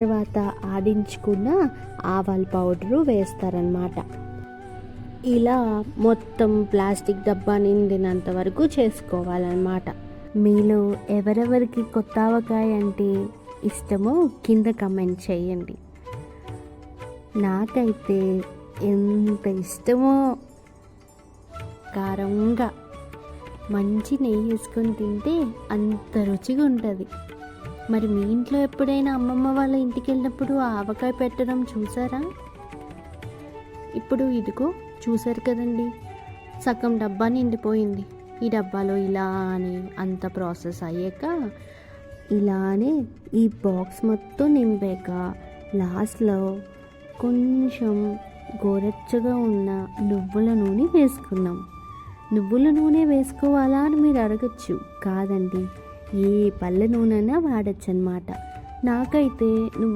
తర్వాత ఆడించుకున్న ఆవాల పౌడరు వేస్తారనమాట. ఇలా మొత్తం ప్లాస్టిక్ డబ్బా నిండినంత వరకు చేసుకోవాలన్నమాట. మీలో ఎవరెవరికి కొత్త ఆవకాయ అంటే ఇష్టమో కింద కమెంట్ చేయండి. నాకైతే ఎంత ఇష్టమో, కారంగా మంచి నెయ్యి వేసుకొని తింటే అంత రుచిగా ఉంటుంది. మరి మీ ఇంట్లో ఎప్పుడైనా అమ్మమ్మ వాళ్ళ ఇంటికి వెళ్ళినప్పుడు ఆవకాయ పెట్టడం చూసారా? ఇప్పుడు ఇదిగో చూసారు కదండి, సగం డబ్బా నిండిపోయింది. ఈ డబ్బాలో ఇలానే అంత ప్రాసెస్ అయ్యాక ఇలానే ఈ బాక్స్ మొత్తం నింపాక లాస్ట్లో కొంచెం గోరెచ్చగా ఉన్న నువ్వుల నూనె వేసుకున్నాం. నువ్వుల నూనె వేసుకోవాలా అని మీరు అడగచ్చు. కాదండి, ఏ పళ్ళ నూనె వాడచ్చు అన్నమాట. నాకైతే